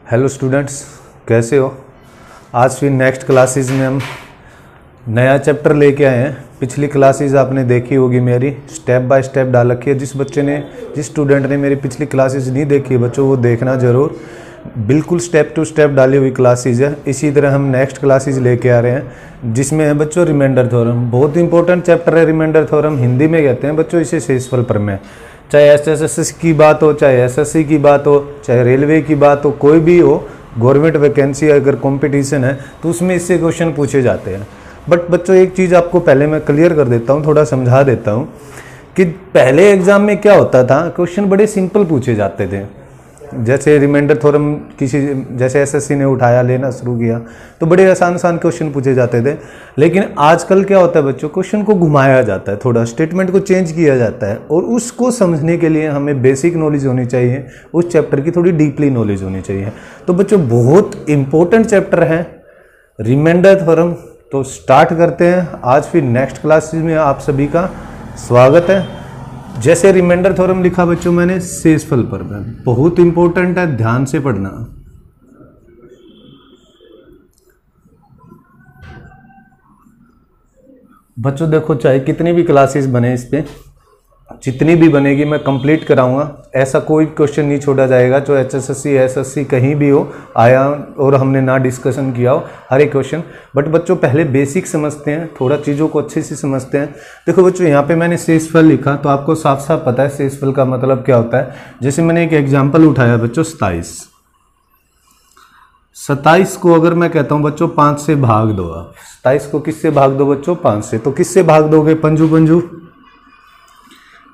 Hello students, कैसे हो। आज फिर नेक्स्ट क्लासेस में हम नया चैप्टर लेके आए हैं। पिछली क्लासेस आपने देखी होगी, मेरी स्टेप बाय स्टेप डाल रखी है। जिस स्टूडेंट ने मेरी पिछली क्लासेस नहीं देखी है बच्चों, वो देखना ज़रूर। बिल्कुल स्टेप टू स्टेप डाली हुई क्लासेस है। इसी तरह हम नेक्स्ट क्लासेस लेके आ रहे हैं, जिसमें है बच्चों रिमाइंडर थ्योरम। बहुत इंपॉर्टेंट चैप्टर है रिमाइंडर थ्योरम। हिंदी में कहते हैं बच्चों इसे शेषफल प्रमेय। चाहे एसएससी की बात हो, चाहे एसएससी की बात हो, चाहे रेलवे की बात हो, कोई भी हो, गवर्नमेंट वैकेंसी अगर कंपटीशन है तो उसमें इससे क्वेश्चन पूछे जाते हैं। बट बच्चों एक चीज़ आपको पहले मैं क्लियर कर देता हूँ, थोड़ा समझा देता हूँ कि पहले एग्जाम में क्या होता था, क्वेश्चन बड़े सिंपल पूछे जाते थे। जैसे रिमाइंडर थ्योरम जैसे एसएससी ने उठाया, लेना शुरू किया तो बड़े आसान क्वेश्चन पूछे जाते थे। लेकिन आजकल क्या होता है बच्चों, क्वेश्चन को घुमाया जाता है, थोड़ा स्टेटमेंट को चेंज किया जाता है। और उसको समझने के लिए हमें बेसिक नॉलेज होनी चाहिए, उस चैप्टर की थोड़ी डीपली नॉलेज होनी चाहिए। तो बच्चों बहुत इंपॉर्टेंट चैप्टर है रिमाइंडर थ्योरम। तो स्टार्ट करते हैं। आज फिर नेक्स्ट क्लासेस में आप सभी का स्वागत है। जैसे रिमाइंडर थ्योरम लिखा बच्चों मैंने, शेषफल प्रमेय बहुत इंपॉर्टेंट है, ध्यान से पढ़ना। बच्चों देखो, चाहे कितनी भी क्लासेस बने, इस पे जितनी भी बनेगी मैं कंप्लीट कराऊंगा। ऐसा कोई क्वेश्चन नहीं छोड़ा जाएगा जो एचएसएससी एसएससी कहीं भी हो आया और हमने ना डिस्कशन किया हो, हर एक क्वेश्चन। बट बच्चों पहले बेसिक समझते हैं, थोड़ा चीज़ों को अच्छे से समझते हैं। देखो बच्चों, यहाँ पे मैंने शेषफल लिखा तो आपको साफ साफ पता है शेषफल का मतलब क्या होता है। जैसे मैंने एक एग्जाम्पल उठाया बच्चों, 27 को अगर मैं कहता हूँ बच्चों 5 से भाग दो। आप 27 को किससे भाग दो बच्चों? 5 से। तो किससे भाग दोगे? पंजू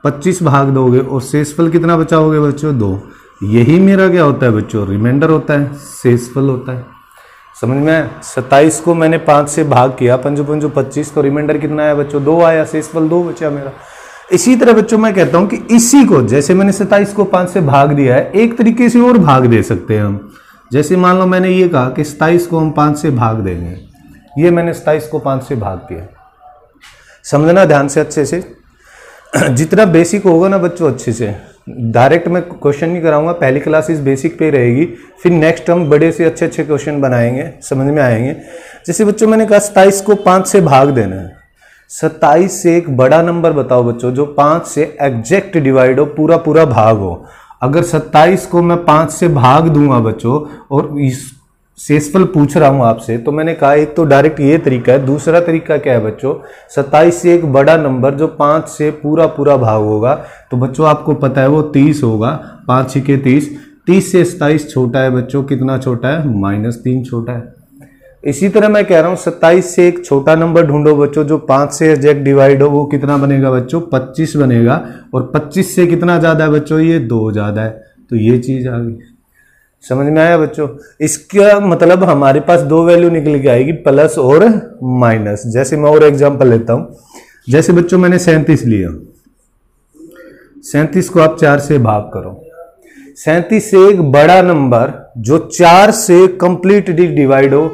25 भाग दोगे और शेषफल कितना बचाओगे बच्चों? 2। यही मेरा क्या होता है बच्चों? रिमाइंडर होता है, शेषफल होता है। समझ में? 27 को मैंने 5 से भाग किया, पंजू 25, तो रिमाइंडर कितना आया बच्चों? 2 आया, शेषफल 2 बचा मेरा। इसी तरह बच्चों मैं कहता हूं कि इसी को, जैसे मैंने 27 को 5 से भाग दिया है, एक तरीके से और भाग दे सकते हैं हम। जैसे मान लो मैंने ये कहा कि 27 को हम 5 से भाग देंगे, ये मैंने 27 को 5 से भाग दिया। समझना ध्यान से, अच्छे से। जितना बेसिक होगा ना बच्चों, अच्छे से, डायरेक्ट मैं क्वेश्चन नहीं कराऊंगा, पहली क्लासेस बेसिक पे रहेगी, फिर नेक्स्ट हम बड़े से अच्छे क्वेश्चन बनाएंगे, समझ में आएंगे। जैसे बच्चों मैंने कहा 27 को 5 से भाग देना है। 27 से एक बड़ा नंबर बताओ बच्चों जो 5 से एग्जैक्ट डिवाइड हो, पूरा भाग हो। अगर 27 को मैं 5 से भाग दूंगा बच्चों और इस शेषफल पूछ रहा हूं आपसे, तो मैंने कहा एक तो डायरेक्ट ये तरीका है। दूसरा तरीका क्या है बच्चों? 27 से एक बड़ा नंबर जो 5 से पूरा भाग होगा, तो बच्चों आपको पता है वो 30 होगा। 5 छिके 30, 30 से 27 छोटा है बच्चों। कितना छोटा है? -3 छोटा है। इसी तरह मैं कह रहा हूं 27 से एक छोटा नंबर ढूंढो बच्चों जो 5 से एग्जैक्ट डिवाइड हो, वो कितना बनेगा बच्चों? 25 बनेगा। और 25 से कितना ज्यादा है बच्चों? ये 2 ज्यादा है। तो ये चीज आ गई। समझ में आया बच्चों? इसका मतलब हमारे पास 2 वैल्यू निकल के आएगी, प्लस और माइनस। जैसे मैं और एग्जांपल लेता हूं। जैसे बच्चों मैंने 37 लिया, 37 को आप 4 से भाग करो। 37 से एक बड़ा नंबर जो 4 से कंप्लीटली डिवाइड हो,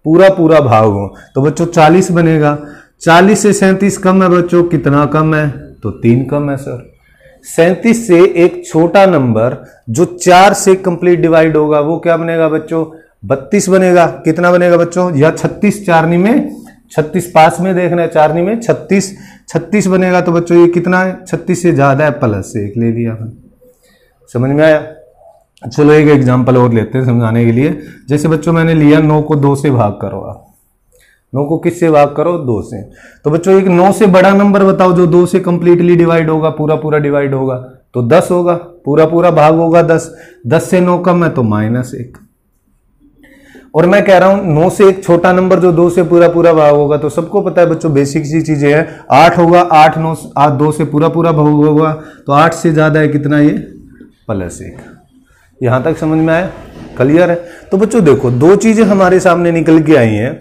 पूरा भाग हो, तो बच्चों 40 बनेगा। 40 से 37 कम है बच्चों, कितना कम है? तो 3 कम है सर। 37 से एक छोटा नंबर जो 4 से कंप्लीट डिवाइड होगा, वो क्या बनेगा बच्चों? 32 बनेगा। कितना बनेगा बच्चों? या 36, 4 में 36, पास में देखना है, 4 में 36 बनेगा। तो बच्चों ये कितना है? 36 से ज्यादा है, प्लस 1 ले लिया। समझ में आया? चलो एक एग्जांपल और लेते हैं समझाने के लिए। जैसे बच्चों मैंने लिया 9 को 2 से भाग करो। आप 9 को किससे भाग करो? 2 से। तो बच्चों एक 9 से बड़ा नंबर बताओ जो 2 से कंप्लीटली डिवाइड होगा, पूरा डिवाइड होगा, तो 10 होगा। पूरा भाग होगा 10। 10 से 9 कम है तो -1। और मैं कह रहा हूं 9 से एक छोटा नंबर जो 2 से पूरा भाग होगा, तो सबको पता है बच्चों बेसिक सी चीजें हैं। 8 होगा। 8 2 से पूरा भाग होगा, तो 8 से ज्यादा है कितना? ये +1। यहां तक समझ में आया? क्लियर है? तो बच्चों देखो, 2 चीजें हमारे सामने निकल के आई हैं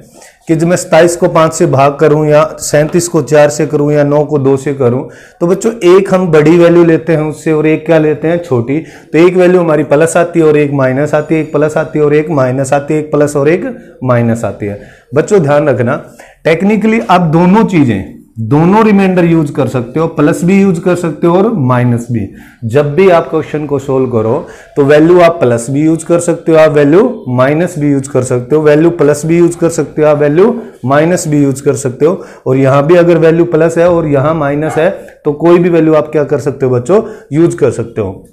कि जब मैं 27 को 5 से भाग करूं, या 37 को 4 से करूं, या 9 को 2 से करूं, तो बच्चों एक हम बड़ी वैल्यू लेते हैं उससे और एक क्या लेते हैं? छोटी। तो एक वैल्यू हमारी प्लस आती है और एक माइनस आती है, एक प्लस आती है और एक माइनस आती है, एक प्लस और एक माइनस आती है। बच्चों ध्यान रखना, टेक्निकली आप दोनों चीजें दोनों रिमाइंडर यूज कर सकते हो, प्लस भी यूज कर सकते हो और माइनस भी। जब भी आप क्वेश्चन को सोल्व करो तो वैल्यू आप प्लस भी यूज कर सकते हो, आप वैल्यू माइनस भी यूज कर सकते हो, वैल्यू प्लस भी यूज कर सकते हो, आप वैल्यू माइनस भी यूज कर सकते हो। और यहां भी अगर वैल्यू प्लस है और यहां माइनस है तो कोई भी वैल्यू आप क्या कर सकते हो बच्चों, यूज कर सकते हो।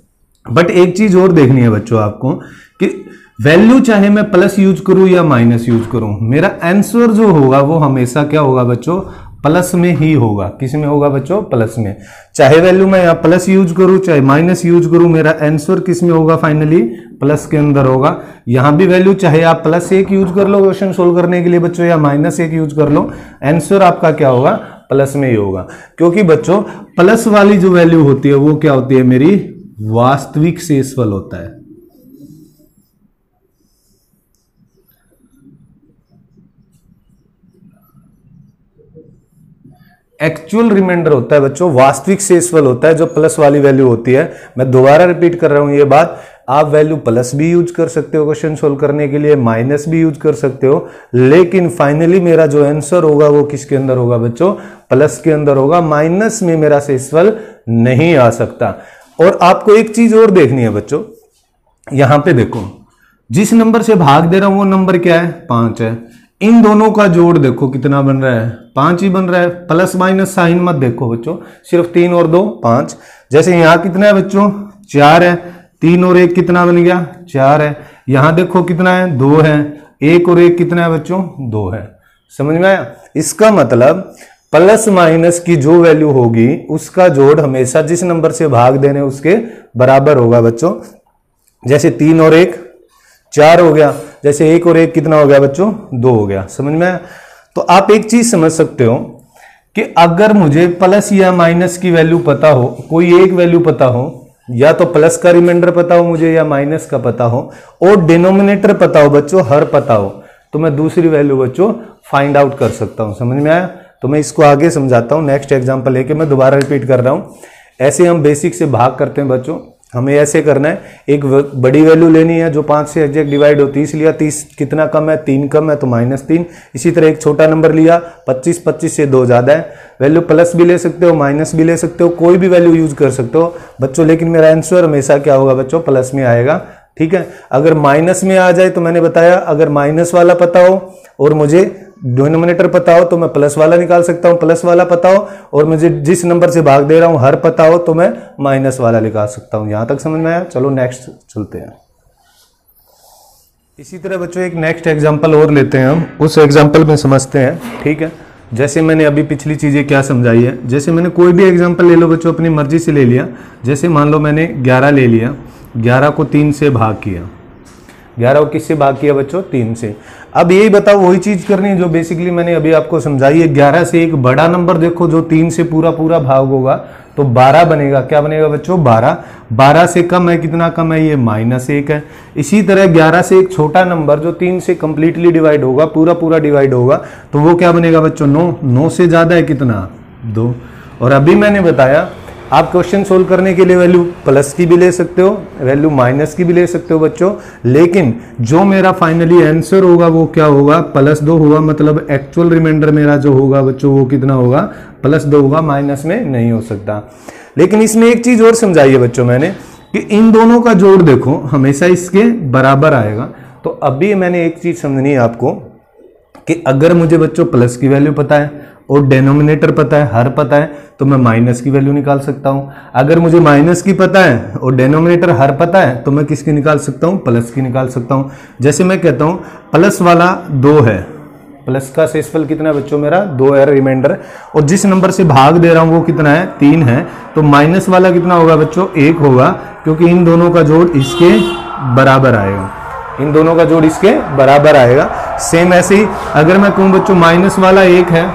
बट एक चीज और देखनी है बच्चों आपको कि वैल्यू चाहे मैं प्लस यूज करूं या माइनस यूज करूं, मेरा आंसर जो होगा वो हमेशा क्या होगा बच्चों, प्लस में ही होगा। किस में होगा बच्चों, प्लस में। चाहे वैल्यू मैं यहां प्लस यूज करूं चाहे माइनस यूज करूं, मेरा आंसर किस में होगा, फाइनली प्लस के अंदर होगा। यहां भी वैल्यू चाहे आप प्लस 1 यूज कर लो क्वेश्चन सोल्व करने के लिए बच्चों या माइनस 1 यूज कर लो, आंसर आपका क्या होगा, प्लस में ही होगा। क्योंकि बच्चों प्लस वाली जो वैल्यू होती है वो क्या होती है, मेरी वास्तविक शेषफल होता है। एक्चुअल रिमाइंडर होता है बच्चों, वास्तविक शेषफल होता है जो प्लस वाली वैल्यू होती है। मैं दोबारा रिपीट कर रहा हूं ये बात, आप वैल्यू प्लस भी यूज कर सकते हो क्वेश्चन सोल्व करने के लिए, माइनस भी यूज कर सकते हो, लेकिन फाइनली मेरा जो आंसर होगा वो किसके अंदर होगा बच्चों, प्लस के अंदर होगा। माइनस में मेरा शेषफल नहीं आ सकता। और आपको एक चीज और देखनी है बच्चों, यहां पे देखो जिस नंबर से भाग दे रहा हूं वो नंबर क्या है, 5 है। इन दोनों का जोड़ देखो कितना बन रहा है, 5 ही बन रहा है। प्लस माइनस साइन मत देखो बच्चों, सिर्फ 3 और 2 5। जैसे यहां कितना है बच्चों, 4 है, 3 और 1 कितना बन गया, 4 है। यहां देखो कितना है, 2 है, 1 और 1 कितना है बच्चों, 2 है। समझ में आया? इसका मतलब प्लस माइनस की जो वैल्यू होगी उसका जोड़ हमेशा जिस नंबर से भाग देने उसके बराबर होगा बच्चों। जैसे 3 और 1 4 हो गया, जैसे 1 और 1 कितना हो गया बच्चों, 2 हो गया। समझ में आया? तो आप एक चीज समझ सकते हो कि अगर मुझे प्लस या माइनस की वैल्यू पता हो, कोई एक वैल्यू पता हो, या तो प्लस का रिमाइंडर पता हो मुझे या माइनस का पता हो, और डिनोमिनेटर पता हो बच्चों, हर पता हो, तो मैं दूसरी वैल्यू बच्चों फाइंड आउट कर सकता हूं। समझ में आया? तो मैं इसको आगे समझाता हूं नेक्स्ट एग्जांपल लेके। मैं दोबारा रिपीट कर रहा हूं, ऐसे हम बेसिक से भाग करते हैं बच्चों। हमें ऐसे करना है, एक बड़ी वैल्यू लेनी है जो 5 से एग्जैक्ट डिवाइड होती है, इसलिए 30 कितना कम है, 3 कम है तो -3। इसी तरह एक छोटा नंबर लिया 25, 25 से 2 ज्यादा है, वैल्यू प्लस भी ले सकते हो माइनस भी ले सकते हो, कोई भी वैल्यू यूज कर सकते हो बच्चों, लेकिन मेरा आंसर हमेशा क्या होगा बच्चों, प्लस में आएगा। ठीक है? अगर माइनस में आ जाए तो मैंने बताया, अगर माइनस वाला पता हो और मुझे डिनोमिनेटर पता हो तो मैं प्लस वाला निकाल सकता हूं, प्लस वाला पता हो और मुझे जिस नंबर से भाग दे रहा हूं हर पता हो तो मैं माइनस वाला निकाल सकता हूं। यहां तक समझ में आया? चलो नेक्स्ट चलते हैं। इसी तरह बच्चों एक नेक्स्ट एग्जांपल और लेते हैं हम, उस एग्जांपल में समझते हैं। ठीक है? जैसे मैंने अभी पिछली चीजें क्या समझाई है, जैसे मैंने कोई भी एग्जांपल ले लो बच्चों, अपनी मर्जी से ले लिया। जैसे मान लो मैंने 11 ले लिया, 11 को 3 से भाग किया, 11 को किससे भाग किया बच्चों, 3 से। अब यही बताओ, वही चीज करनी है जो बेसिकली मैंने अभी आपको समझाई है। 11 से एक बड़ा नंबर देखो जो 3 से पूरा पूरा भाग होगा तो 12 बनेगा। क्या बनेगा बच्चों, 12। 12 से कम है, कितना कम है, ये -1 है। इसी तरह 11 से एक छोटा नंबर जो 3 से कंप्लीटली डिवाइड होगा, पूरा पूरा डिवाइड होगा, तो वो क्या बनेगा बच्चों, 9। 9 से ज्यादा है कितना, 2। और अभी मैंने बताया आप क्वेश्चन सोल्व करने के लिए वैल्यू प्लस की भी ले सकते हो, वैल्यू माइनस की भी ले सकते हो बच्चों, लेकिन जो मेरा फाइनली आंसर होगा वो क्या होगा, +2 होगा। मतलब एक्चुअल रिमाइंडर मेरा जो होगा बच्चों वो कितना होगा, +2 होगा, माइनस में नहीं हो सकता। लेकिन इसमें एक चीज और समझाई है बच्चों मैंने कि इन दोनों का जोड़ देखो हमेशा इसके बराबर आएगा। तो अभी मैंने एक चीज समझनी है आपको कि अगर मुझे बच्चों प्लस की वैल्यू पता है और डेनोमिनेटर पता है, हर पता है, तो मैं माइनस की वैल्यू निकाल सकता हूं। अगर मुझे माइनस की पता है और डेनोमिनेटर हर पता है तो मैं किसकी निकाल सकता हूं, प्लस की निकाल सकता हूं। जैसे मैं कहता हूं प्लस वाला 2 है, प्लस का शेषफल कितना है बच्चों, मेरा 2 है रिमाइंडर, और जिस नंबर से भाग दे रहा हूं वो कितना है, 3 है, तो माइनस वाला कितना होगा बच्चों, 1 होगा, क्योंकि इन दोनों का जोड़ इसके बराबर आएगा, इन दोनों का जोड़ इसके बराबर आएगा। सेम ऐसे ही अगर मैं कहूं बच्चों माइनस वाला 1 है,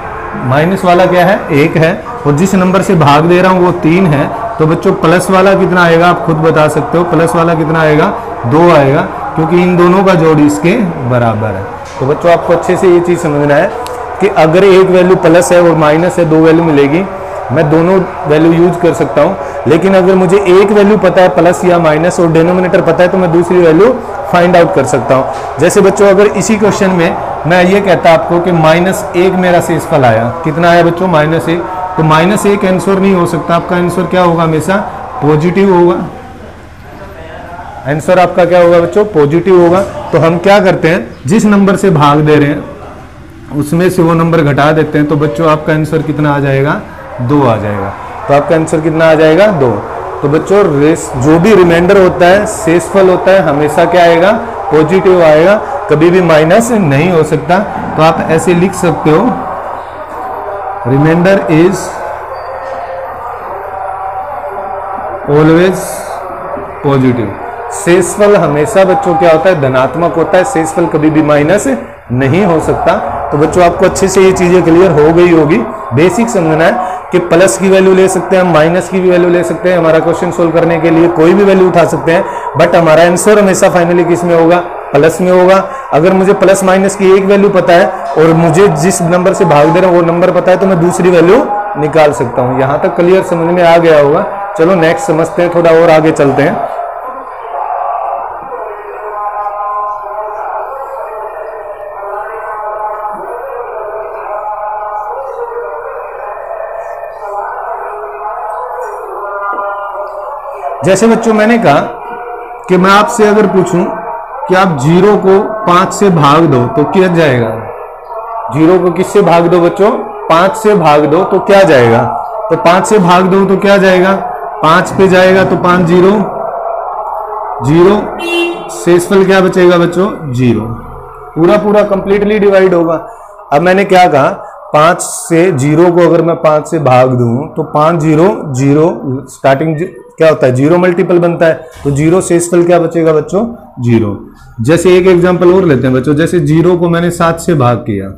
माइनस वाला क्या है, 1 है, और जिस नंबर से भाग दे रहा हूं वो 3 है, तो बच्चों प्लस वाला कितना आएगा, आप खुद बता सकते हो, प्लस वाला कितना आएगा, 2 आएगा, क्योंकि इन दोनों का जोड़ इसके बराबर है। तो बच्चों आपको अच्छे से ये चीज समझना है कि अगर एक वैल्यू प्लस है और माइनस है, 2 वैल्यू मिलेगी, मैं दोनों वैल्यू यूज कर सकता हूं, लेकिन अगर मुझे एक वैल्यू पता है प्लस या माइनस और डिनोमिनेटर पता है तो मैं दूसरी वैल्यू फाइंड आउट कर सकता हूं। जैसे बच्चों अगर इसी क्वेश्चन में मैं ये कहता आपको कि -1 मेरा शेषफल आया, कितना आया बच्चों -1, तो -1 आंसर नहीं हो सकता, आपका आंसर क्या होगा, हमेशा पॉजिटिव होगा। आंसर आपका क्या होगा बच्चों, पॉजिटिव होगा। तो हम क्या करते हैं, जिस नंबर से भाग दे रहे हैं उसमें से वो नंबर घटा देते हैं, तो बच्चों आपका आंसर कितना आ जाएगा, 2 आ जाएगा। तो आपका आंसर कितना आ जाएगा, 2। तो बच्चों जो भी रिमाइंडर होता है, शेषफल होता है, हमेशा क्या आएगा, पॉजिटिव आएगा, कभी भी माइनस नहीं हो सकता। तो आप ऐसे लिख सकते हो, रिमाइंडर इज ऑलवेज पॉजिटिव। शेषफल हमेशा बच्चों क्या होता है, धनात्मक होता है, शेषफल कभी भी माइनस नहीं हो सकता। तो बच्चों आपको अच्छे से ये चीजें क्लियर हो गई होगी। बेसिक समझना है कि प्लस की वैल्यू ले सकते हैं, माइनस की भी वैल्यू ले सकते हैं, हमारा क्वेश्चन सोल्व करने के लिए कोई भी वैल्यू उठा सकते हैं, बट हमारा आंसर हमेशा फाइनली किस में होगा, प्लस में होगा। अगर मुझे प्लस माइनस की एक वैल्यू पता है और मुझे जिस नंबर से भाग दे रहा हूं वो नंबर पता है, तो मैं दूसरी वैल्यू निकाल सकता हूं। यहां तक क्लियर समझ में आ गया होगा। चलो नेक्स्ट समझते हैं, थोड़ा और आगे चलते हैं। जैसे बच्चों मैंने कहा कि मैं आपसे अगर पूछूं कि आप 0 को 5 से भाग दो तो क्या जाएगा, 0 को किससे भाग दो बच्चों, 5 से भाग दो तो क्या जाएगा, तो 5 से भाग दो तो क्या जाएगा, 5 पे जाएगा तो 5 0 0, शेषफल क्या बचेगा बच्चों, 0। पूरा पूरा कंप्लीटली डिवाइड होगा। अब मैंने क्या कहा, 5 से 0 को अगर मैं 5 से भाग दूं तो 5 0 0, स्टार्टिंग क्या होता है, 0 मल्टीपल बनता है, तो 0 शेषफल क्या बचेगा बच्चों, 0। जैसे एक एग्जांपल और लेते हैं बच्चों, जैसे 0 को मैंने 7 से भाग किया,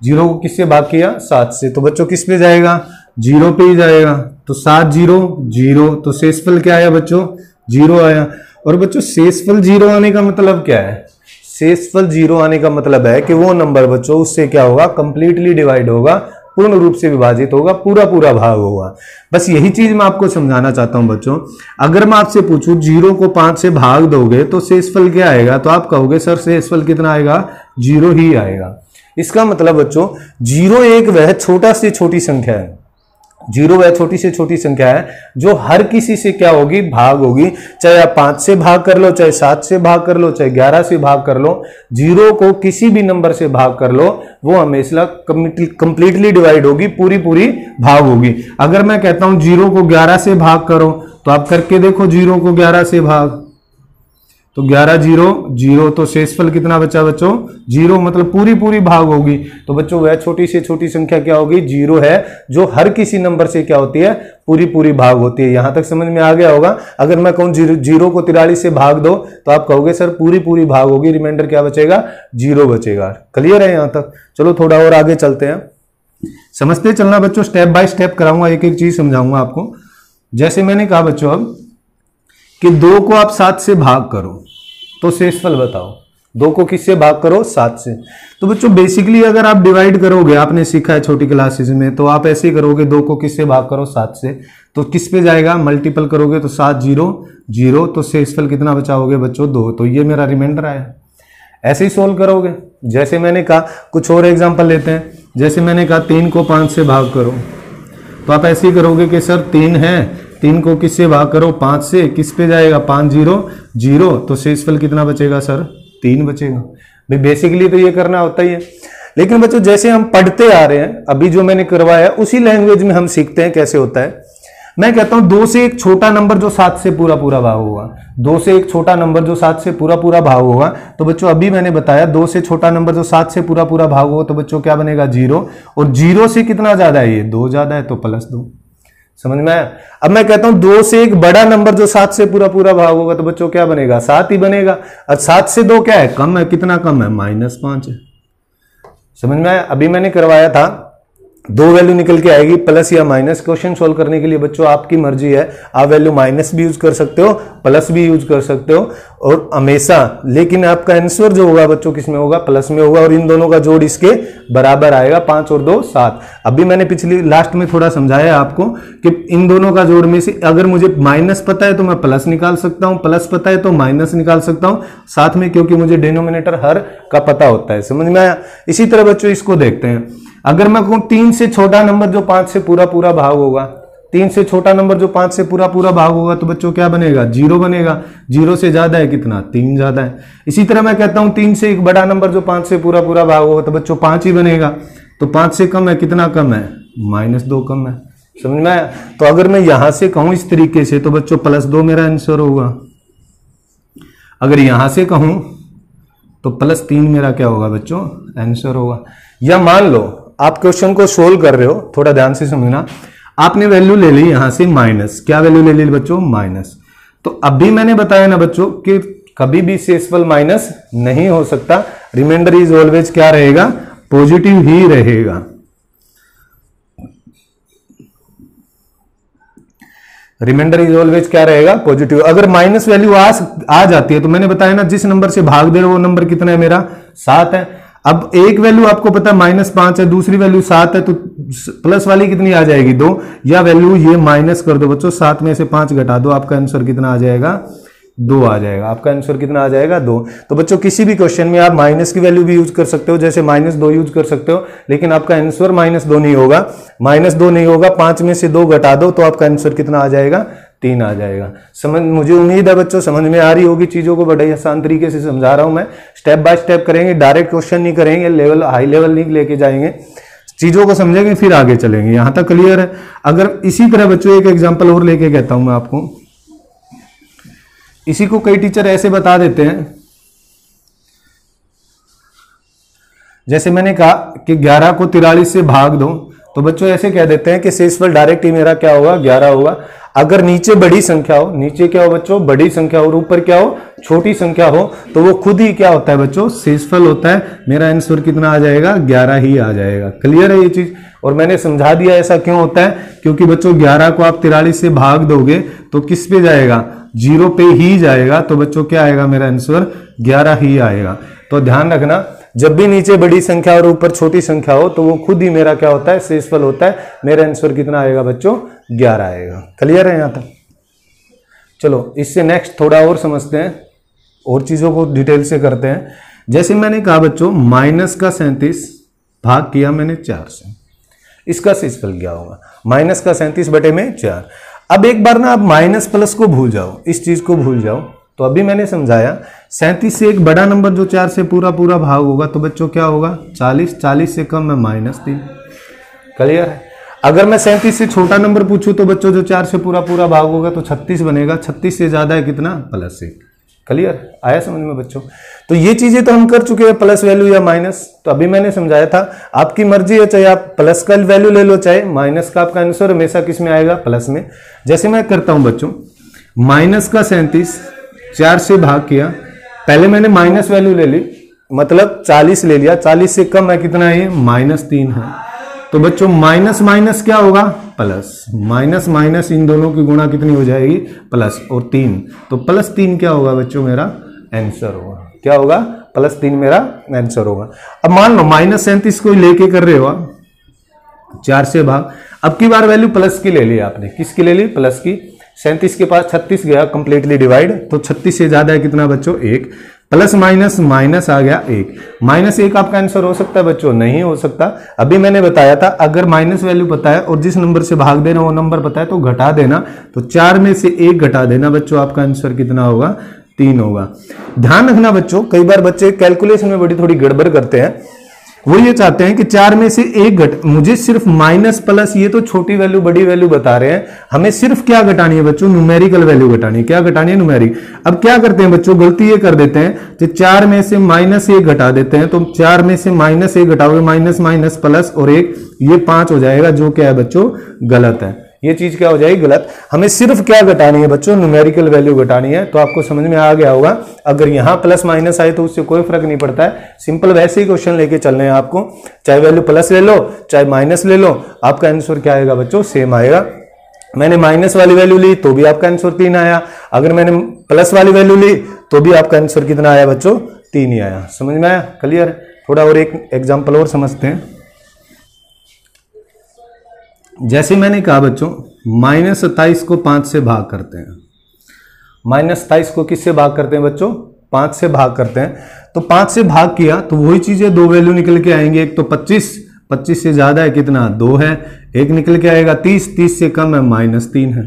0 को किससे भाग किया, 7 से, तो बच्चों किस पे जाएगा, 0 पे ही जाएगा। तो 7 0 0, तो शेषफल क्या आया बच्चों, 0 आया। और बच्चों शेषफल 0 आने का मतलब क्या है, शेषफल 0 आने का मतलब है कि वो नंबर बच्चों उससे क्या होगा, कंप्लीटली डिवाइड होगा, पूर्ण रूप से विभाजित होगा, पूरा पूरा भाग होगा। बस यही चीज मैं आपको समझाना चाहता हूं बच्चों। अगर मैं आपसे पूछूं 0 को 5 से भाग दोगे तो शेषफल क्या आएगा, तो आप कहोगे सर शेषफल कितना आएगा, 0 ही आएगा। इसका मतलब बच्चों 0 एक वह छोटा से छोटी संख्या है, 0 वह छोटी से छोटी संख्या है जो हर किसी से क्या होगी, भाग होगी। चाहे आप 5 से भाग कर लो, चाहे 7 से भाग कर लो, चाहे 11 से भाग कर लो, 0 को किसी भी नंबर से भाग कर लो, वो हमेशा कंप्लीटली डिवाइड होगी, पूरी पूरी भाग होगी। अगर मैं कहता हूं 0 को 11 से भाग करो, तो आप करके देखो 0 को 11 से भाग, तो 11 0 0, तो शेषफल कितना बचा बच्चों, 0, मतलब पूरी पूरी भाग होगी। तो बच्चों वह छोटी से छोटी संख्या क्या होगी, 0 है, जो हर किसी नंबर से क्या होती है, पूरी पूरी भाग होती है। यहां तक समझ में आ गया होगा। अगर मैं कहूं 0 को 43 से भाग दो, तो आप कहोगे सर पूरी पूरी भाग होगी, रिमाइंडर क्या बचेगा, 0 बचेगा। क्लियर है यहां तक। चलो थोड़ा और आगे चलते हैं, समझते चलना बच्चों, स्टेप बाय स्टेप कराऊंगा, एक एक चीज समझाऊंगा आपको। जैसे मैंने कहा बच्चों अब कि 2 को आप 7 से भाग करो तो शेषफल बताओ, 2 को किससे भाग करो, 7 से। तो बच्चों बेसिकली अगर आप डिवाइड करोगे, आपने सीखा है छोटी क्लासेस में, तो आप ऐसे ही करोगे, 2 को किससे भाग करो, 7 से, तो किस पे जाएगा, मल्टीपल करोगे तो 7 0 0, तो शेषफल कितना बचाओगे बच्चों, 2। तो ये मेरा रिमाइंडर आया। ऐसे ही सोल्व करोगे। जैसे मैंने कहा कुछ और एग्जाम्पल लेते हैं, जैसे मैंने कहा 3 को 5 से भाग करो, तो आप ऐसे ही करोगे कि सर 3 है, 3 को किससे भाग करो, 5 से, किस पे जाएगा, 5 0 0, तो शेषफल कितना बचेगा सर, 3 बचेगा। भाई बेसिकली तो ये करना होता ही है, लेकिन बच्चों जैसे हम पढ़ते आ रहे हैं, अभी जो मैंने करवाया उसी लैंग्वेज में हम सीखते हैं कैसे होता है। मैं कहता हूं 2 से एक छोटा नंबर जो 7 से पूरा पूरा भाग होगा, 2 से एक छोटा नंबर जो 7 से पूरा पूरा भाग होगा, तो बच्चों अभी मैंने बताया 2 से छोटा नंबर जो 7 से पूरा पूरा भाग होगा, तो बच्चों क्या बनेगा, 0, और 0 से कितना ज्यादा है, ये 2 ज्यादा है, तो +2। समझ में आया। अब मैं कहता हूं 2 से एक बड़ा नंबर जो 7 से पूरा पूरा भाग होगा, तो बच्चों क्या बनेगा, 7 ही बनेगा। और 7 से 2 क्या है, कम है, कितना कम है, -5 है। समझ में आया। अभी मैंने करवाया था दो वैल्यू निकल के आएगी, प्लस या माइनस। क्वेश्चन सोल्व करने के लिए बच्चों आपकी मर्जी है, आप वैल्यू माइनस भी यूज कर सकते हो, प्लस भी यूज कर सकते हो, और हमेशा लेकिन आपका आंसर जो होगा बच्चों किस में होगा, प्लस में होगा, और इन दोनों का जोड़ इसके बराबर आएगा, 5 और 2 7। अभी मैंने पिछली लास्ट में थोड़ा समझाया आपको कि इन दोनों का जोड़ में से अगर मुझे माइनस पता है तो मैं प्लस निकाल सकता हूं, प्लस पता है तो माइनस निकाल सकता हूं साथ में, क्योंकि मुझे डिनोमिनेटर हर का पता होता है। समझ में आया? इसी तरह बच्चों इसको देखते हैं, अगर मैं कहूं 3 से छोटा नंबर जो 5 से पूरा पूरा भाग होगा, 3 से छोटा नंबर जो 5 से पूरा पूरा भाग होगा, तो बच्चों क्या बनेगा, 0 बनेगा। 0 से ज्यादा है कितना, 3 ज्यादा है। इसी तरह मैं कहता हूं 3 से एक बड़ा नंबर जो 5 से पूरा पूरा भाग होगा, तो बच्चों 5 ही बनेगा। तो 5 से कम है कितना कम है, -2 कम है। समझ में आया? तो अगर मैं यहां से कहूं इस तरीके से तो बच्चों +2 मेरा आंसर होगा। अगर यहां से कहूं तो +3 मेरा क्या होगा बच्चों, आंसर होगा। या मान लो आप क्वेश्चन को सोल्व कर रहे हो, थोड़ा ध्यान से समझना, आपने वैल्यू ले ली यहां से माइनस, क्या वैल्यू ले ली बच्चों, माइनस। तो अभी मैंने बताया ना बच्चों कि कभी भी शेषफल माइनस नहीं हो सकता, रिमाइंडर इज ऑलवेज क्या रहेगा, पॉजिटिव ही रहेगा। रिमाइंडर इज ऑलवेज क्या रहेगा, पॉजिटिव। अगर माइनस वैल्यू आ जाती है तो मैंने बताया ना जिस नंबर से भाग दे रहे हो वो नंबर कितना है मेरा, 7 है। अब एक वैल्यू आपको पता है -5 है, दूसरी वैल्यू 7 है, तो प्लस वाली कितनी आ जाएगी, 2, या वैल्यू ये माइनस कर दो बच्चों, 7 में से 5 घटा दो, आपका आंसर कितना आ जाएगा, 2 आ जाएगा। आपका आंसर कितना आ जाएगा, 2। तो बच्चों किसी भी क्वेश्चन में आप माइनस की वैल्यू भी यूज कर सकते हो, जैसे -2 यूज कर सकते हो, लेकिन आपका आंसर -2 नहीं होगा, -2 नहीं होगा। 5 में से 2 घटा दो तो आपका आंसर कितना आ जाएगा, 3 आ जाएगा। समझ, मुझे उम्मीद है बच्चों समझ में आ रही होगी चीजों को, बड़े आसान तरीके से समझा रहा हूं मैं। स्टेप बाय स्टेप करेंगे, डायरेक्ट क्वेश्चन नहीं करेंगे, लेवल हाई लेवल नहीं लेके जाएंगे, चीजों को समझेंगे फिर आगे चलेंगे। यहां तक क्लियर है? अगर इसी तरह बच्चों एक एग्जांपल और लेके कहता हूं मैं आपको, इसी को कई टीचर ऐसे बता देते हैं, जैसे मैंने कहा कि 11 को 43 से भाग दो, तो बच्चों ऐसे कह देते हैं कि शेषफल डायरेक्ट ही मेरा क्या होगा, 11 होगा। अगर नीचे बड़ी संख्या हो, नीचे क्या हो बच्चों, बड़ी संख्या हो, और ऊपर क्या हो, छोटी संख्या हो, तो वो खुद ही क्या होता है बच्चों, शेषफल होता है। मेरा आंसर कितना आ जाएगा, 11 ही आ जाएगा। क्लियर है ये चीज? और मैंने समझा दिया ऐसा क्यों होता है, क्योंकि बच्चों 11 को आप 43 से भाग दोगे तो किस पे जाएगा, 0 पे ही जाएगा। तो बच्चों क्या आएगा, मेरा आंसर 11 ही आएगा। तो ध्यान रखना, जब भी नीचे बड़ी संख्या और ऊपर छोटी संख्या हो तो वो खुद ही मेरा क्या होता है, शेषफल होता है। मेरा आंसर कितना आएगा बच्चों, 11 आएगा। क्लियर है यहां तक? चलो इससे नेक्स्ट थोड़ा और समझते हैं, और चीजों को डिटेल से करते हैं। जैसे मैंने कहा बच्चों -37 भाग किया मैंने 4 से, इसका शेषफल क्या होगा, -37/4। अब एक बार ना आप माइनस प्लस को भूल जाओ, इस चीज को भूल जाओ। तो अभी मैंने समझाया 37 से एक बड़ा नंबर जो 4 से पूरा पूरा भाग होगा, तो बच्चों क्या होगा, 40। 40 से कम है -3। क्लियर है? अगर मैं 37 से छोटा नंबर पूछूं तो बच्चों जो 4 से पूरा पूरा भाग होगा तो 36 बनेगा। 36 से ज्यादा है कितना, +1। क्लियर आया समझ में बच्चों? तो ये चीजें तो हम कर चुके हैं, प्लस वैल्यू या माइनस। तो अभी मैंने समझाया था आपकी मर्जी है, चाहे आप प्लस का वैल्यू ले लो चाहे माइनस का, आपका आंसर हमेशा किस में आएगा, प्लस में। जैसे मैं करता हूं बच्चों, -37 4 से भाग किया, पहले मैंने माइनस वैल्यू ले ली, मतलब 40 ले लिया। 40 से कम है कितना है, -3 है। तो बच्चों माइनस माइनस क्या होगा, प्लस। माइनस माइनस इन दोनों की गुणा कितनी हो जाएगी, प्लस और 3। तो +3 क्या होगा बच्चों, मेरा आंसर होगा। क्या होगा, +3 मेरा आंसर होगा। अब मान लो -37 को लेके कर रहे हो आप, 4 से भाग। अब की बार वैल्यू प्लस की ले ली आपने, किसकी ले ली, प्लस की। 37 के पास 36 गया कंप्लीटली डिवाइड, तो 36 से ज्यादा है कितना बच्चों, 1। प्लस माइनस माइनस आ गया 1। -1 आपका आंसर हो सकता है बच्चों, नहीं हो सकता। अभी मैंने बताया था अगर माइनस वैल्यू पता है और जिस नंबर से भाग देना वो नंबर पता है तो घटा देना। तो 4 में से 1 घटा देना बच्चों, आपका आंसर कितना होगा, 3 होगा। ध्यान रखना बच्चों, कई बार बच्चे कैलकुलेशन में बड़ी थोड़ी गड़बड़ करते हैं। वो ये चाहते हैं कि 4 में से 1 घट, मुझे सिर्फ माइनस प्लस ये तो छोटी वैल्यू बड़ी वैल्यू बता रहे हैं, हमें सिर्फ क्या घटानी है बच्चों, न्यूमेरिकल वैल्यू घटानी है। क्या घटानी है, न्यूमेरिक। अब क्या करते हैं बच्चों, गलती ये कर देते हैं कि 4 में से -1 घटा देते हैं। तो 4 में से -1 घटाओगे, माइनस माइनस प्लस और 1, ये 5 हो जाएगा, जो क्या है बच्चों, गलत है। ये चीज क्या हो जाएगी, गलत। हमें सिर्फ क्या घटानी है बच्चों, न्यूमेरिकल वैल्यू घटानी है। तो आपको समझ में आ गया होगा, अगर यहां प्लस माइनस आए तो उससे कोई फर्क नहीं पड़ता है, सिंपल वैसे ही क्वेश्चन लेके चलने हैं आपको, चाहे वैल्यू प्लस ले लो चाहे माइनस ले लो, आपका आंसर क्या आएगा बच्चों, सेम आएगा। मैंने माइनस वाली वैल्यू ली तो भी आपका आंसर 3 आया, अगर मैंने प्लस वाली वैल्यू ली तो भी आपका आंसर कितना आया बच्चों, 3 ही आया। समझ में आया, क्लियर। थोड़ा और एक एग्जांपल और समझते हैं। जैसे मैंने कहा बच्चों, -27 को 5 से भाग करते हैं। -27 को किससे भाग करते हैं बच्चों, 5 से भाग करते हैं। तो 5 से भाग किया तो वही चीजें दो वैल्यू निकल के आएंगे, एक तो 25 से ज्यादा है कितना, 2 है, एक निकल के आएगा 30 से कम है -3 है।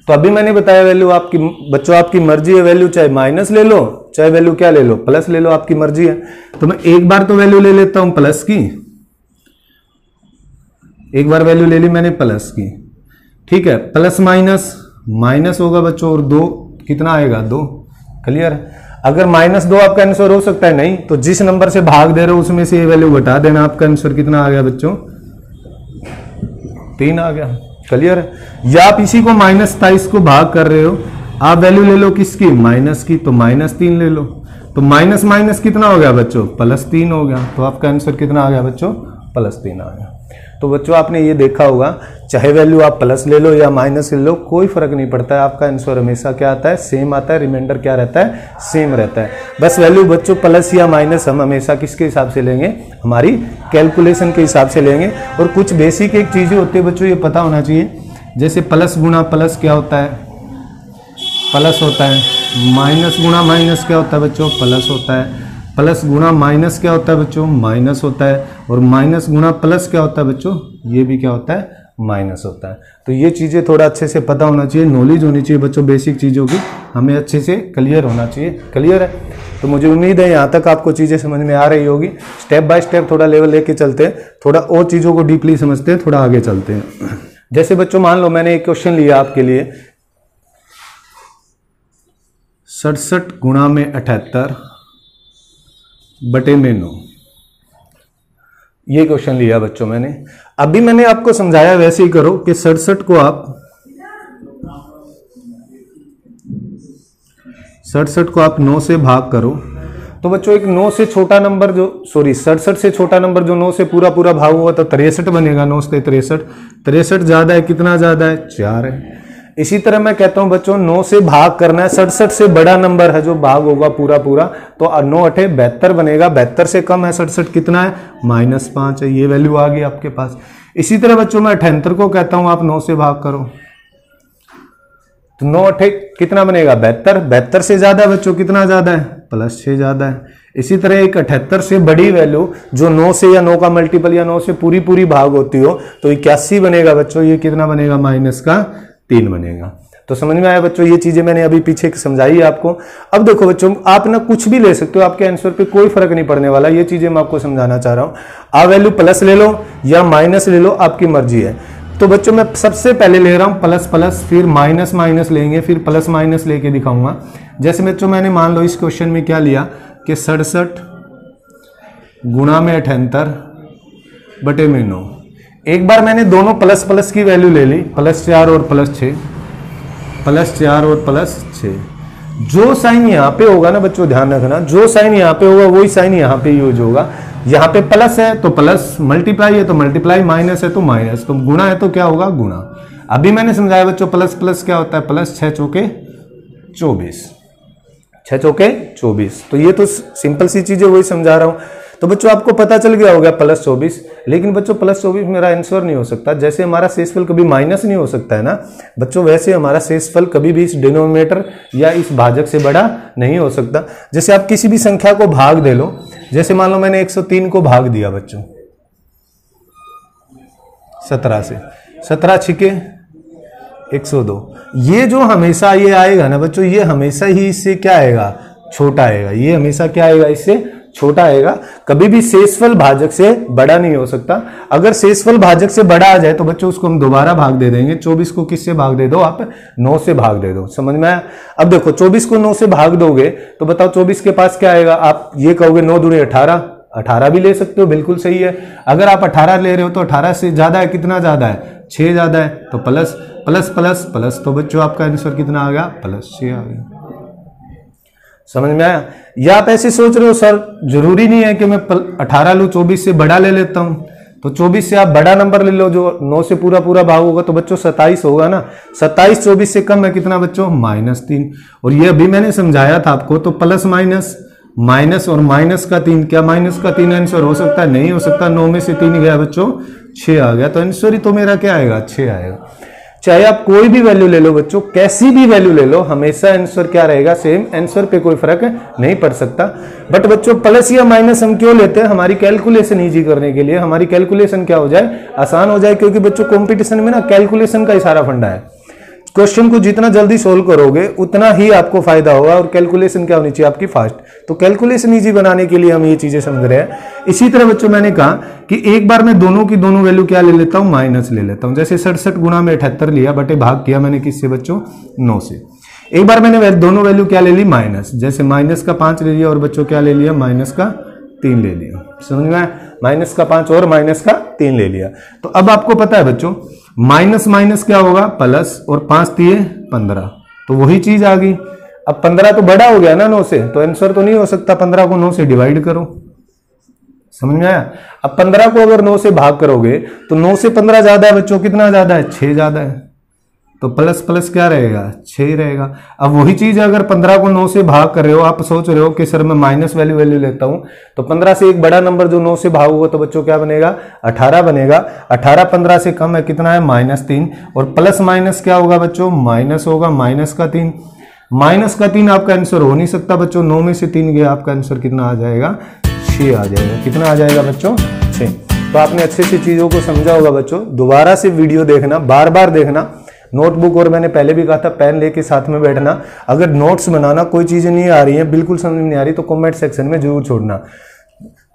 तो अभी मैंने बताया वैल्यू आपकी बच्चों, आपकी मर्जी है, वैल्यू चाहे माइनस ले लो चाहे वैल्यू क्या ले लो, प्लस ले लो, आपकी मर्जी है। तो मैं एक बार तो वैल्यू ले लेता हूं प्लस की, एक बार वैल्यू ले ली मैंने प्लस की, ठीक है। प्लस माइनस होगा बच्चों, और 2 कितना आएगा, 2, क्लियर। अगर -2 आपका आंसर हो सकता है, नहीं तो जिस नंबर से भाग दे रहे हो उसमें से ये वैल्यू घटा देना, आपका आंसर कितना आ गया बच्चों, 3 आ गया, क्लियर। या आप इसी को -27 को भाग कर रहे हो, आप वैल्यू ले लो किसकी, माइनस की, तो -3 ले लो, तो माइनस माइनस कितना हो गया बच्चों, +3 हो गया। तो आपका आंसर कितना आ गया बच्चों, +3 आ गया। तो बच्चों आपने ये देखा होगा, चाहे वैल्यू आप प्लस ले लो या माइनस ले लो, कोई फर्क नहीं पड़ता है, आपका आंसर हमेशा क्या आता है, सेम आता है। रिमाइंडर क्या रहता है, सेम रहता है। बस वैल्यू बच्चों प्लस या माइनस हम हमेशा किसके हिसाब से लेंगे, हमारी कैलकुलेशन के हिसाब से लेंगे। और कुछ बेसिक एक चीजें होती है बच्चों, ये पता होना चाहिए, जैसे प्लस गुणा प्लस क्या होता है, प्लस होता है। माइनस गुणा माइनस क्या होता है बच्चों, प्लस होता है। प्लस गुणा माइनस क्या होता है बच्चों, माइनस होता है। और माइनस गुणा प्लस क्या होता है बच्चों, ये भी क्या होता है, माइनस होता है। तो ये चीजें थोड़ा अच्छे से पता होना चाहिए, नॉलेज होनी चाहिए बच्चों, बेसिक चीजों की हमें अच्छे से क्लियर होना चाहिए, क्लियर है। तो मुझे उम्मीद है यहाँ तक आपको चीजें समझ में आ रही होगी। स्टेप बाय स्टेप थोड़ा लेवल लेके चलते हैं, थोड़ा और चीजों को डीपली समझते हैं, थोड़ा आगे चलते हैं। जैसे बच्चों मान लो मैंने एक क्वेश्चन लिया आपके लिए, 67 गुणा में 78 बटे में 9, ये क्वेश्चन लिया बच्चों मैंने। अभी मैंने आपको समझाया वैसे ही करो कि 67 को आप 9 से भाग करो। तो बच्चों एक 9 से छोटा नंबर जो 67 से छोटा नंबर जो 9 से पूरा पूरा भाग हुआ तो 63 बनेगा। 9 से 63 ज्यादा है, कितना ज्यादा है, 4 है। इसी तरह मैं कहता हूं बच्चों 9 से भाग करना है, 67 से बड़ा नंबर है जो भाग होगा पूरा पूरा, तो 9 8 72 बनेगा। 72 से कम है 67 कितना है, -5 है। ये वैल्यू आ गई आपके पास। इसी तरह बच्चों मैं 78 को कहता हूं आप 9 से भाग करो, तो 9 8 कितना बनेगा, 72। 72 से ज्यादा है बच्चों, कितना ज्यादा है, +6 ज्यादा है। इसी तरह एक 78 से बड़ी वैल्यू जो 9 से या 9 का मल्टीपल या 9 से पूरी पूरी भाग होती हो तो 81 बनेगा बच्चों। ये कितना बनेगा, -3 बनेगा। तो समझ में आया बच्चों, ये चीजें मैंने अभी पीछे समझाई है आपको। अब देखो बच्चों, आप ना कुछ भी ले सकते हो, आपके आंसर पे कोई फर्क नहीं पड़ने वाला। ये चीजें मैं आपको समझाना चाह रहा हूं। आप वैल्यू प्लस ले लो या माइनस ले लो, आपकी मर्जी है। तो बच्चों मैं सबसे पहले ले रहा हूं प्लस प्लस, फिर माइनस माइनस लेंगे, फिर प्लस माइनस लेके दिखाऊंगा। जैसे बच्चों मैंने मान लो इस क्वेश्चन में क्या लिया कि 67 गुणा में 78 बटे में 9। एक बार मैंने दोनों प्लस प्लस की वैल्यू ले ली, +4 और +6, +4 और +6। जो साइन यहां पे होगा ना बच्चों, ध्यान रखना, जो साइन यहां पे होगा वही साइन यहां पे यूज होगा। यहां पे प्लस है तो प्लस, मल्टीप्लाई है तो मल्टीप्लाई, माइनस है तो माइनस, तो गुणा है तो क्या होगा, गुणा। अभी मैंने समझाया बच्चों प्लस प्लस क्या होता है, प्लस 6 चौके 24, 6 चौके 24। तो ये तो सिंपल सी चीजें वही समझा रहा हूं। तो बच्चों आपको पता चल गया होगा +24। लेकिन बच्चों +24 मेरा आंसर नहीं हो सकता। जैसे हमारा शेषफल कभी माइनस नहीं हो सकता है ना बच्चों, वैसे हमारा शेषफल कभी भी इस डिनोमिनेटर या इस भाजक से बड़ा नहीं हो सकता। जैसे आप किसी भी संख्या को भाग दे लो, जैसे मान लो मैंने 103 को भाग दिया बच्चों 17 से, 17 छिके 102। ये जो हमेशा ये आएगा ना बच्चों, ये हमेशा ही इससे क्या आएगा, छोटा आएगा। ये हमेशा क्या आएगा, इससे छोटा आएगा। कभी भी शेषफल भाजक से बड़ा नहीं हो सकता। अगर शेषफल भाजक से बड़ा आ जाए तो बच्चों उसको हम दोबारा भाग दे देंगे। 24 को किससे भाग दे दो आप, 9 से भाग दे दो। समझ में आया। अब देखो 24 को 9 से भाग दोगे तो बताओ 24 के पास क्या आएगा। आप ये कहोगे 9 दूनी 18, 18 भी ले सकते हो, बिल्कुल सही है। अगर आप 18 ले रहे हो तो 18 से ज्यादा है, कितना ज्यादा है, 6 ज्यादा है, तो प्लस प्लस प्लस प्लस, तो बच्चों आपका आंसर कितना आ गया? +6 आ गया। समझ में आया? या आप ऐसे सोच रहे हो सर जरूरी नहीं है कि मैं 18 लूँ, 24 से बड़ा ले लेता हूँ, तो 24 से आप बड़ा नंबर ले लो जो 9 से पूरा पूरा भाग होगा, तो बच्चों 27 होगा ना। 27 24 से कम है कितना बच्चों? -3। और ये अभी मैंने समझाया था आपको, तो प्लस माइनस, माइनस और माइनस का 3, क्या माइनस का 3 आंसर हो सकता है? नहीं हो सकता। 9 में से 3 गया बच्चों, 6 आ गया, तो आंसर ही तो मेरा क्या आएगा? 6 आएगा। चाहे आप कोई भी वैल्यू ले लो बच्चों, कैसी भी वैल्यू ले लो, हमेशा आंसर क्या रहेगा? सेम। आंसर पे कोई फर्क नहीं पड़ सकता। बट बच्चों प्लस या माइनस हम क्यों लेते हैं? हमारी कैलकुलेशन इजी करने के लिए, हमारी कैलकुलेशन क्या हो जाए? आसान हो जाए। क्योंकि बच्चों कंपटीशन में ना कैलकुलेशन का ही सारा फंडा है। क्वेश्चन को जितना जल्दी सोल्व करोगे उतना ही आपको फायदा होगा। और कैलकुलेशन क्या होनी चाहिए? आपकी फास्ट। तो कैलकुलेशन इजी बनाने के लिए हम ये चीजें समझ रहे हैं। इसी तरह बच्चों मैंने कहा कि एक बार मैं दोनों की दोनों वैल्यू क्या ले लेता हूं? माइनस ले लेता हूं। जैसे 67 गुणा में 78 लिया, बटे भाग किया मैंने किससे बच्चों? 9 से। एक बार मैंने दोनों वैल्यू क्या ले ली? माइनस। जैसे माइनस का 5 ले लिया और बच्चों क्या ले लिया? माइनस का 3 ले लिया। समझ में? माइनस का 5 और माइनस का 3 ले लिया। तो अब आपको पता है बच्चों माइनस माइनस क्या होगा? प्लस, और 5 3 15, तो वही चीज आ गई। अब 15 तो बड़ा हो गया ना 9 से, तो आंसर तो नहीं हो सकता। 15 को 9 से डिवाइड करो। समझ में आया? अब 15 को अगर 9 से भाग करोगे तो 9 से 15 ज्यादा है बच्चों, कितना ज्यादा है? 6 ज्यादा है। तो प्लस प्लस क्या रहेगा? 6 रहेगा। अब वही चीज अगर 15 को 9 से भाग कर रहे हो, आप सोच रहे हो कि सर मैं माइनस वैल्यू लेता हूं, तो 15 से एक बड़ा नंबर जो 9 से भाग होगा तो बच्चों क्या बनेगा? 18 बनेगा। 18 15 से कम है, कितना है? -3। और प्लस माइनस क्या होगा बच्चों? माइनस होगा, माइनस का 3। माइनस का 3 आपका आंसर हो नहीं सकता बच्चों। 9 में से 3 गया, आपका आंसर कितना आ जाएगा? 6 आ जाएगा। कितना आ जाएगा बच्चों? 6। तो आपने अच्छे से चीजों को समझा होगा बच्चों। दोबारा से वीडियो देखना, बार बार देखना। नोटबुक और मैंने पहले भी कहा था पेन लेके साथ में बैठना। अगर नोट्स बनाना, कोई चीजें नहीं आ रही हैं, बिल्कुल समझ नहीं आ रही, तो कमेंट सेक्शन में जरूर छोड़ना।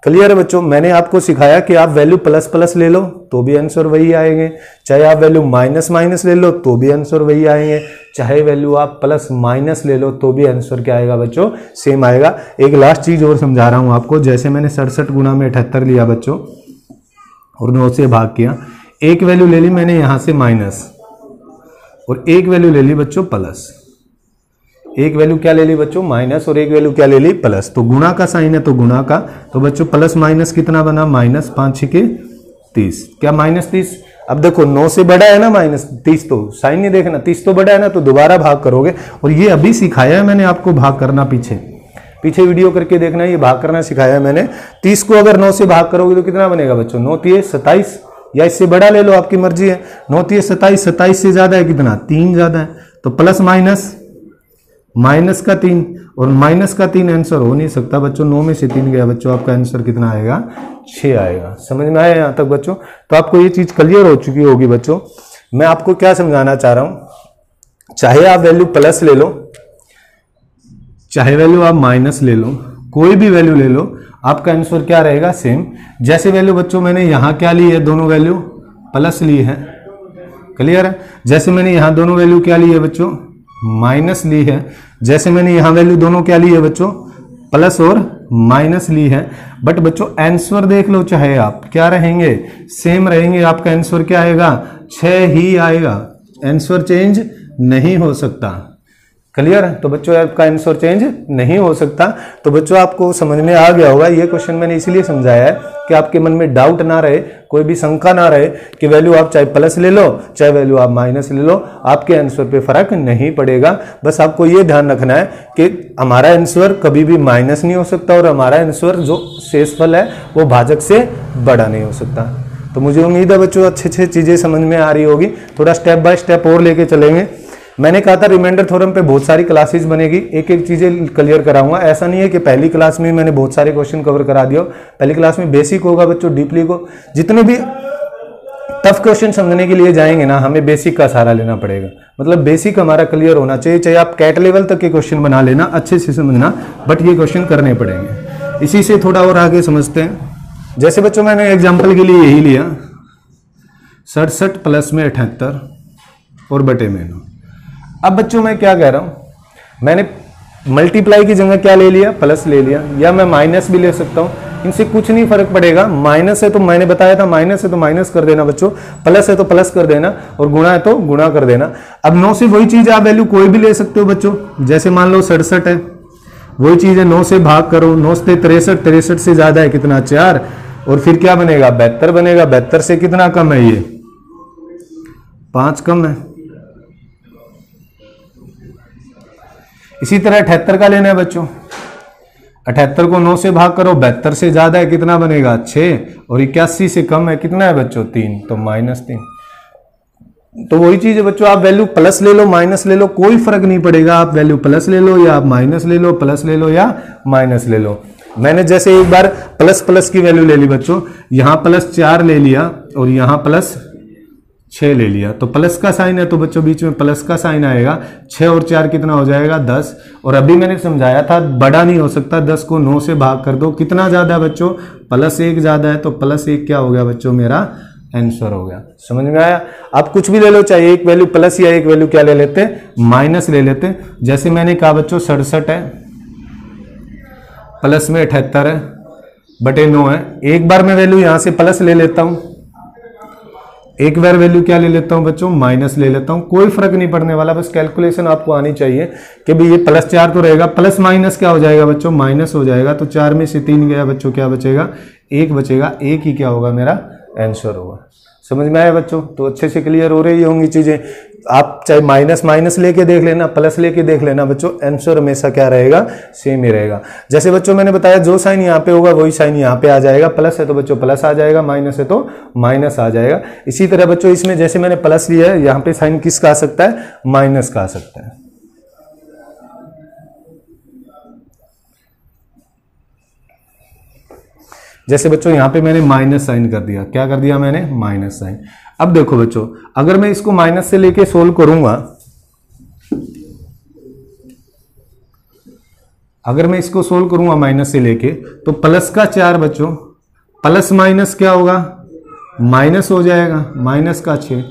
क्लियर है बच्चों? मैंने आपको सिखाया कि आप वैल्यू प्लस प्लस ले लो तो भी आंसर वही आएंगे, चाहे आप वैल्यू माइनस माइनस ले लो तो भी आंसर वही आएंगे, चाहे वैल्यू आप प्लस माइनस ले लो तो भी आंसर क्या आएगा बच्चों? सेम आएगा। एक लास्ट चीज और समझा रहा हूं आपको। जैसे मैंने 67 गुणा में 78 लिया बच्चों और 9 से भाग किया। एक वैल्यू ले ली मैंने यहां से माइनस, और एक वैल्यू ले ली बच्चों प्लस। एक वैल्यू क्या ले ली बच्चों? माइनस, और एक वैल्यू क्या ले ली? प्लस। तो गुणा का साइन है तो गुणा का, तो बच्चों प्लस माइनस कितना बना? माइनस 5 6 30। क्या -30? अब देखो 9 से बड़ा है ना -30, तो साइन नहीं देखना, 30 तो बड़ा है ना, तो दोबारा भाग करोगे। और ये अभी सिखाया है मैंने आपको भाग करना, पीछे वीडियो करके देखना, ये भाग करना सिखाया है मैंने। 30 को अगर 9 से भाग करोगे तो कितना बनेगा बच्चों? 9 3 27, या इससे बड़ा ले लो, आपकी मर्जी है। 9 3 27, 27 से ज्यादा है कितना? 3 ज्यादा है। तो प्लस माइनस, माइनस का 3, और माइनस का 3 आंसर हो नहीं सकता बच्चों। 9 में से 3 गया बच्चों, आपका आंसर कितना आएगा? 6 आएगा। समझ में आया यहां तक बच्चों? तो आपको ये चीज क्लियर हो चुकी होगी बच्चों। मैं आपको क्या समझाना चाह रहा हूं, चाहे आप वैल्यू प्लस ले लो, चाहे वैल्यू आप माइनस ले लो, कोई भी वैल्यू ले लो, आपका आंसर क्या रहेगा? सेम। जैसे वैल्यू बच्चों मैंने यहां क्या ली है? दोनों वैल्यू प्लस ली है। क्लियर है? जैसे मैंने यहां दोनों वैल्यू क्या ली है बच्चों? माइनस ली है। जैसे मैंने यहां वैल्यू दोनों क्या ली है बच्चों? प्लस और माइनस ली है। बट बच्चों आंसर देख लो, चाहे आप क्या रहेंगे? सेम रहेंगे। आपका आंसर क्या आएगा? 6 ही आएगा। आंसर चेंज नहीं हो सकता। क्लियर है? तो बच्चों आपका आंसर चेंज नहीं हो सकता। तो बच्चों आपको समझ में आ गया होगा। ये क्वेश्चन मैंने इसलिए समझाया है कि आपके मन में डाउट ना रहे, कोई भी शंका ना रहे कि वैल्यू आप चाहे प्लस ले लो, चाहे वैल्यू आप माइनस ले लो, आपके आंसर पे फर्क नहीं पड़ेगा। बस आपको ये ध्यान रखना है कि हमारा आंसर कभी भी माइनस नहीं हो सकता, और हमारा आंसर जो शेषफल है वो भाजक से बड़ा नहीं हो सकता। तो मुझे उम्मीद है बच्चों अच्छे चीजें समझ में आ रही होगी। थोड़ा स्टेप बाय स्टेप और लेके चलेंगे। मैंने कहा था रिमाइंडर थ्योरम पे बहुत सारी क्लासेस बनेगी, एक एक चीजें क्लियर कराऊंगा। ऐसा नहीं है कि पहली क्लास में मैंने बहुत सारे क्वेश्चन कवर करा दिया। पहली क्लास में बेसिक होगा बच्चों, डीपली को जितने भी टफ क्वेश्चन समझने के लिए जाएंगे ना, हमें बेसिक का सहारा लेना पड़ेगा। मतलब बेसिक हमारा क्लियर होना चाहिए। चाहे आप कैट लेवल तक के क्वेश्चन बना लेना, अच्छे से समझना, बट ये क्वेश्चन करने पड़ेंगे। इसी से थोड़ा और आगे समझते हैं। जैसे बच्चों मैंने एग्जाम्पल के लिए यही लिया 67 प्लस में 78 और बटे में 9। अब बच्चों मैं क्या कह रहा हूं, मैंने मल्टीप्लाई की जगह क्या ले लिया? प्लस ले लिया, या मैं माइनस भी ले सकता हूं। इनसे कुछ नहीं फर्क पड़ेगा। माइनस है तो मैंने बताया था माइनस है तो माइनस कर देना बच्चों, प्लस है तो प्लस कर देना, और गुणा है तो गुणा कर देना। अब 9 से वही चीज आप वैल्यू कोई भी ले सकते हो बच्चों, जैसे मान लो 67 है, वही चीज है 9 से भाग करो, 9 से 63, 63 से ज्यादा है कितना 4, और फिर क्या बनेगा 72 बनेगा। 72 से कितना कम है ये 5 कम है। इसी तरह 78 का लेना है बच्चों, 78 को 9 से भाग करो, 72 से ज्यादा है कितना बनेगा 6, और 81 से कम है कितना है बच्चों 3, तो -3। तो वही चीज है बच्चों, आप वैल्यू प्लस ले लो माइनस ले लो कोई फर्क नहीं पड़ेगा, आप वैल्यू प्लस ले लो या आप माइनस ले लो, प्लस ले लो या माइनस ले लो। मैंने जैसे एक बार प्लस प्लस की वैल्यू ले ली बच्चों, यहां +4 ले लिया और यहां +6 ले लिया, तो प्लस का साइन है तो बच्चों बीच में प्लस का साइन आएगा। 6 और 4 कितना हो जाएगा 10, और अभी मैंने समझाया था बड़ा नहीं हो सकता, 10 को 9 से भाग कर दो, कितना ज्यादा है बच्चों +1 ज्यादा है, तो +1 क्या हो गया बच्चों मेरा आंसर हो गया। समझ में आया? आप कुछ भी ले लो, चाहे एक वैल्यू प्लस या एक वैल्यू क्या ले लेते माइनस ले लेते। जैसे मैंने कहा बच्चों 67 है, प्लस में 78 है बटे 9 है, एक बार मैं वैल्यू यहां से प्लस ले लेता हूं, एक बार वैल्यू क्या ले लेता हूं बच्चों माइनस ले लेता हूं, कोई फर्क नहीं पड़ने वाला, बस कैलकुलेशन आपको आनी चाहिए कि भाई ये +4 तो रहेगा, प्लस माइनस क्या हो जाएगा बच्चों माइनस हो जाएगा, तो 4 में से 3 गया बच्चों, क्या बचेगा 1 बचेगा, 1 ही क्या होगा मेरा आंसर होगा। समझ में आया बच्चों? तो अच्छे से क्लियर हो रही होंगी चीजें। आप चाहे माइनस माइनस लेके देख लेना, प्लस लेके देख लेना बच्चों, आंसर हमेशा क्या रहेगा सेम ही रहेगा। जैसे बच्चों मैंने बताया जो साइन यहाँ पे होगा वही साइन यहाँ पे आ जाएगा, प्लस है तो बच्चों प्लस आ जाएगा, माइनस है तो माइनस आ जाएगा। इसी तरह बच्चों इसमें जैसे मैंने प्लस लिया है, यहाँ पे साइन किसका आ सकता है माइनस का आ सकता है। जैसे बच्चों यहां पे मैंने माइनस साइन कर दिया, क्या कर दिया मैंने माइनस साइन। अब देखो बच्चों अगर मैं इसको माइनस से लेके सोल्व करूंगा, अगर मैं इसको सोल्व करूंगा माइनस से लेके, तो प्लस का 4 बच्चों, प्लस माइनस क्या होगा माइनस हो जाएगा, माइनस का 6।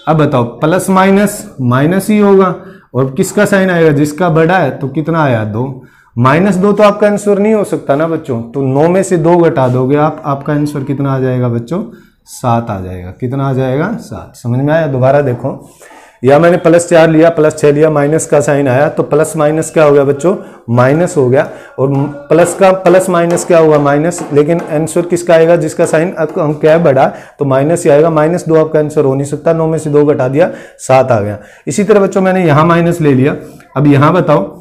अब बताओ प्लस माइनस माइनस ही होगा, और किसका साइन आएगा जिसका बड़ा है, तो कितना आया 2, -2 तो आपका आंसर नहीं हो सकता ना बच्चों, तो 9 में से 2 घटा दोगे आप, आपका आंसर कितना आ जाएगा बच्चों 7 आ जाएगा। कितना आ जाएगा 7। समझ में आया? दोबारा देखो, या मैंने +4 लिया, +6 लिया, माइनस का साइन आया, तो प्लस माइनस क्या हो गया बच्चों माइनस हो गया, और प्लस का प्लस माइनस क्या हुआ माइनस, लेकिन आंसर किसका आएगा जिसका साइन क्या है बड़ा, तो माइनस ही आएगा। -2 आपका आंसर हो नहीं सकता, 9 में से 2 घटा दिया 7 आ गया। इसी तरह बच्चों मैंने यहां माइनस ले लिया, अब यहां बताओ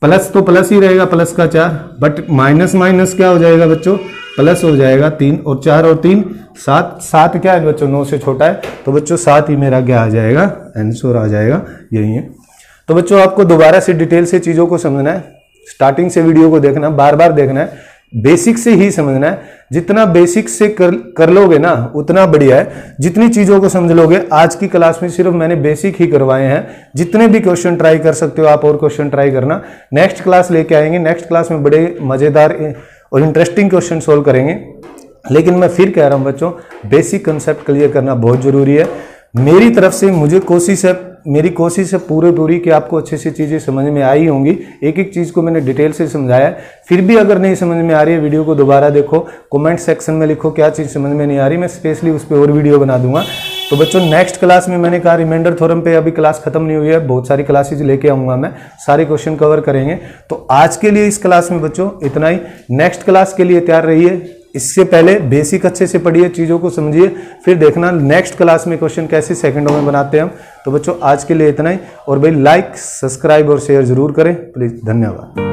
प्लस तो प्लस ही रहेगा, प्लस का 4, बट माइनस माइनस क्या हो जाएगा बच्चों प्लस हो जाएगा 3, और 4 और 3 7, 7 क्या है बच्चों 9 से छोटा है, तो बच्चों 7 ही मेरा क्या आ जाएगा आंसर आ जाएगा, यही है। तो बच्चों आपको दोबारा से डिटेल से चीजों को समझना है, स्टार्टिंग से वीडियो को देखना, बार बार देखना है, बेसिक से ही समझना है। जितना बेसिक से कर लोगे ना उतना बढ़िया है। जितनी चीजों को समझ लोगे, आज की क्लास में सिर्फ मैंने बेसिक ही करवाए हैं, जितने भी क्वेश्चन ट्राई कर सकते हो आप और क्वेश्चन ट्राई करना। नेक्स्ट क्लास लेके आएंगे, नेक्स्ट क्लास में बड़े मजेदार और इंटरेस्टिंग क्वेश्चन सोल्व करेंगे। लेकिन मैं फिर कह रहा हूं बच्चों, बेसिक कंसेप्ट क्लियर करना बहुत जरूरी है। मेरी तरफ से मेरी कोशिश है पूरी कि आपको अच्छे से चीजें समझ में आई होंगी। एक एक चीज को मैंने डिटेल से समझाया है। फिर भी अगर नहीं समझ में आ रही है, वीडियो को दोबारा देखो, कमेंट सेक्शन में लिखो क्या चीज समझ में नहीं आ रही, मैं स्पेशली उस पर और वीडियो बना दूंगा। तो बच्चों नेक्स्ट क्लास में मैंने कहा रिमाइंडर थ्योरम पे अभी क्लास खत्म नहीं हुई है, बहुत सारी क्लासेज लेके आऊंगा मैं, सारे क्वेश्चन कवर करेंगे। तो आज के लिए इस क्लास में बच्चों इतना ही। नेक्स्ट क्लास के लिए तैयार रहिए। इससे पहले बेसिक अच्छे से पढ़िए, चीजों को समझिए, फिर देखना नेक्स्ट क्लास में क्वेश्चन कैसे सेकंडों में बनाते हैं हम। तो बच्चों आज के लिए इतना ही, और भाई लाइक सब्सक्राइब और शेयर जरूर करें प्लीज। धन्यवाद।